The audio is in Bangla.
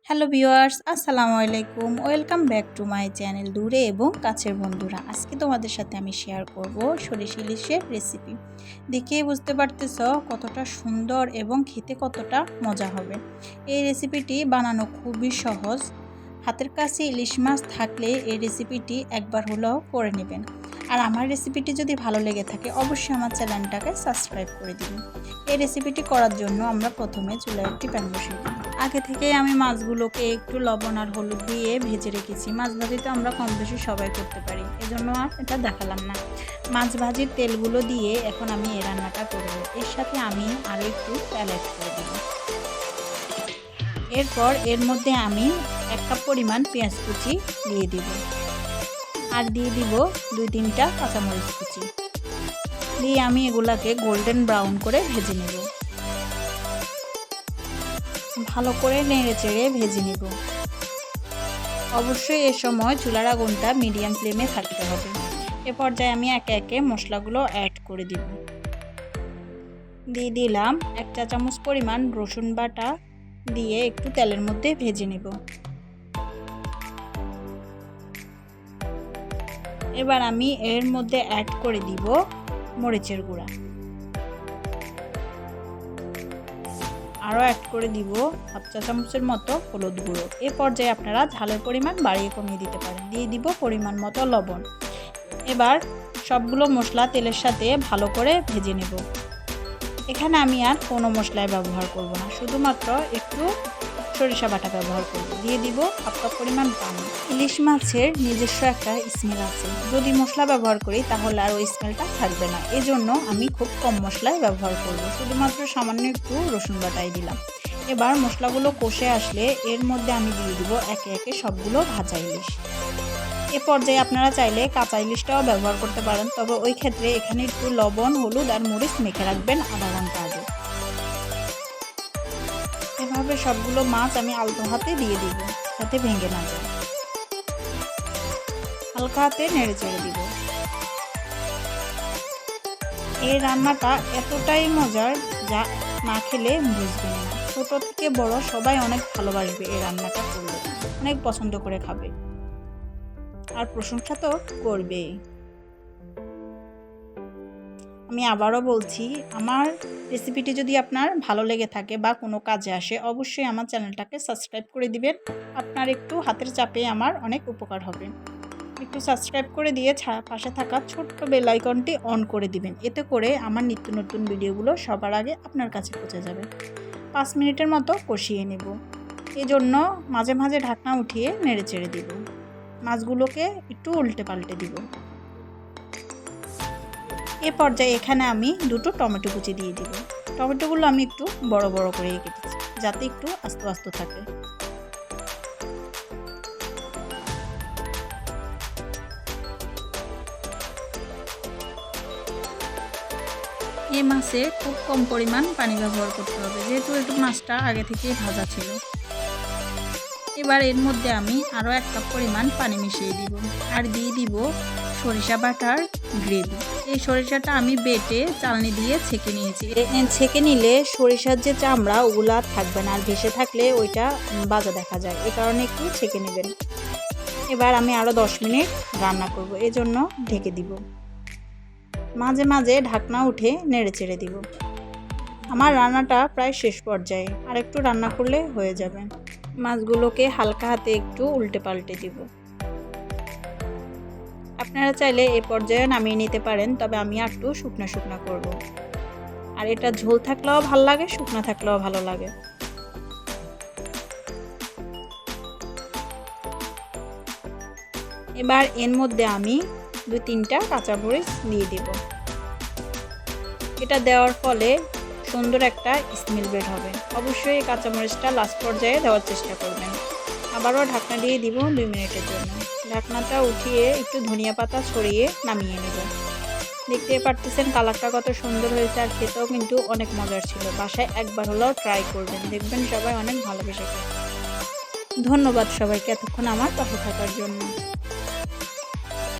হ্যালো ভিউয়ার্স, আসসালামু আলাইকুম। Welcome back to my channel দূরে এবং কাছের বন্ধুরা। আজকে তোমাদের সাথে আমি শেয়ার করব সরিষা ইলিশের রেসিপি। দেখেই বুঝতে পারতেছ কতটা সুন্দর এবং খেতে কতটা মজা হবে। এই রেসিপিটি বানানো খুবই সহজ। হাতের কাছে ইলিশ মাছ থাকলে এই রেসিপিটি একবার হলেও করে নেবেন। আর আমার রেসিপিটি যদি ভালো লেগে থাকে অবশ্যই আমার চ্যানেলটাকে সাবস্ক্রাইব করে দিবেন। এই রেসিপিটি করার জন্য আমরা প্রথমে চুলায় একটি প্যান বসিয়ে দিই। আগে থেকেই আমি মাছগুলোকে একটু লবণ আর হলুদ দিয়ে ভেজে রেখেছি। মাছ ভাজি তো আমরা কম বেশি সবাই করতে পারি, এজন্য আর এটা দেখালাম না। মাছ ভাজির তেলগুলো দিয়ে এখন আমি এই রান্নাটা করব। এর সাথে আমি আরও একটু তেল অ্যাড করে দেব। এরপর এর মধ্যে আমি 1 কাপ পরিমাণ পেঁয়াজ কুচি দিয়ে দিব, আর দিয়ে দিব 2-3টা কাঁচামরিচ কুচি দিয়ে আমি এগুলাকে গোল্ডেন ব্রাউন করে ভেজে নেব। ভালো করে নেড়ে চেড়ে ভেজে নেব। অবশ্যই এ সময় চুলার আগুনটা মিডিয়াম ফ্লেমে থাকতে হবে। এ পর্যায়ে আমি একে একে মশলাগুলো অ্যাড করে দিব। দিয়ে দিলাম 1 চা চামচ পরিমাণ রসুন বাটা দিয়ে একটু তেলের মধ্যে ভেজে নেব। এবার আমি এর মধ্যে অ্যাড করে দিব মরিচের গুঁড়া, আরও অ্যাড করে দিব 1/2 চা চামচের মতো হলুদ গুঁড়ো। এ পর্যায়ে আপনারা ঝালের পরিমাণ বাড়িয়ে কমিয়ে দিতে পারেন। দিয়ে দিব পরিমাণ মতো লবণ। এবার সবগুলো মশলা তেলের সাথে ভালো করে ভেজে নেব। এখানে আমি আর কোনো মশলাই ব্যবহার করব না, শুধুমাত্র একটু সরিষা বাটা ব্যবহার করব। দিয়ে দিব 1/2 কাপ পরিমাণ পানি। ইলিশ মাছের নিজস্ব একটা স্মেল আছে, যদি মশলা ব্যবহার করি তাহলে আর ওই স্মেলটা থাকবে না। এজন্য আমি খুব কম মশলাই ব্যবহার করব, শুধুমাত্র সামান্য একটু রসুন বাটাই দিলাম। এবার মশলাগুলো কষে আসলে এর মধ্যে আমি দিয়ে দিব একে একে সবগুলো ভাজা ইলিশ। এ পর্যায়ে আপনারা চাইলে কাঁচা ইলিশটাও ব্যবহার করতে পারেন, তবে ওই ক্ষেত্রে এখানে একটু লবণ, হলুদ আর মরিচ মেখে রাখবেন আধা ঘন্টা আগে। এভাবে সবগুলো মাছ আমি আলতো হাতে দিয়ে দিব, যাতে ভেঙে না যায়। হালকা হাতে নেড়ে চেড়ে দিব। এই রান্নাটা এতটাই মজার যা না খেলে বুঝবেন না। ছোট থেকে বড় সবাই অনেক ভালোবাসবে এই রান্নাটা করলে, অনেক পছন্দ করে খাবে আর প্রশংসা তো করবেই। আমি আবারও বলছি, আমার রেসিপিটি যদি আপনার ভালো লেগে থাকে বা কোনো কাজে আসে অবশ্যই আমার চ্যানেলটাকে সাবস্ক্রাইব করে দিবেন। আপনার একটু হাতের চাপে আমার অনেক উপকার হবে। একটু সাবস্ক্রাইব করে দিয়ে পাশে থাকা ছোট্ট বেল আইকনটি অন করে দিবেন। এতে করে আমার নিত্য নতুন ভিডিওগুলো সবার আগে আপনার কাছে পৌঁছে যাবে। 5 মিনিটের মতো কষিয়ে নেব। এই জন্য মাঝে মাঝে ঢাকনা উঠিয়ে নেড়ে চেড়ে দিব। মাছগুলোকে একটু উল্টে পাল্টে দিব। এ পর্যায়ে এখানে আমি 2টো টমেটো কুচি দিয়ে দিব। টমেটোগুলো আমি একটু বড় বড় করে কেটেছি, যাতে একটু আস্তে আস্তে থাকে। এই মাছে খুব কম পরিমাণ পানি ব্যবহার করতে হবে, যেহেতু একটু মাছটা আগে থেকেই ভাজা ছিল। এবার এর মধ্যে আমি আরও 1 কাপ পরিমাণ পানি মিশিয়ে দিব, আর দিয়ে দিব সরিষা বাটার গ্রেভি। এই সরিষাটা আমি বেটে চালনি দিয়ে ছেঁকে নিয়েছি। ছেঁকে নিলে সরিষার যে চামড়া ওগুলা থাকবে না, আর ভেসে থাকলে ওইটা বাজা দেখা যায়, এই কারণে একটু ছেঁকে নেবেন। এবার আমি আরও 10 মিনিট রান্না করব, এজন্য ঢেকে দিব। মাঝে মাঝে ঢাকনা উঠে নেড়ে চেড়ে দিব। আমার রান্নাটা প্রায় শেষ পর্যায়ে, আর একটু রান্না করলে হয়ে যাবে। মাছগুলোকে হালকা হাতে একটু উল্টে পাল্টে দিব। আপনারা চাইলে এ পর্যায়ে নামিয়ে নিতে পারেন, তবে আমি একটু শুকনা শুকনা করব। আর এটা ঝোল থাকলেও ভালো লাগে, শুকনা থাকলেও ভালো লাগে। এবার এর মধ্যে আমি 2-3টা কাঁচামরিচ দিয়ে দেব। এটা দেওয়ার ফলে সুন্দর একটা স্মেল বের হবে। অবশ্যই এই কাঁচামরিচটা লাস্ট পর্যায়ে দেওয়ার চেষ্টা করবেন। আবারও ঢাকনা দিয়ে দিব 2 মিনিটের জন্য। ঢাকনাটা উঠিয়ে একটু ধনিয়া পাতা ছড়িয়ে নামিয়ে নেব। দেখতে পারতেছেন কালারটা কত সুন্দর হয়েছে, আর খেতেও কিন্তু অনেক মজার ছিল। বাসায় একবার হলেও ট্রাই করবেন, দেখবেন সবাই অনেক ভালোবেসে খায়। ধন্যবাদ সবাইকে এতক্ষণ আমার পাশে থাকার জন্য।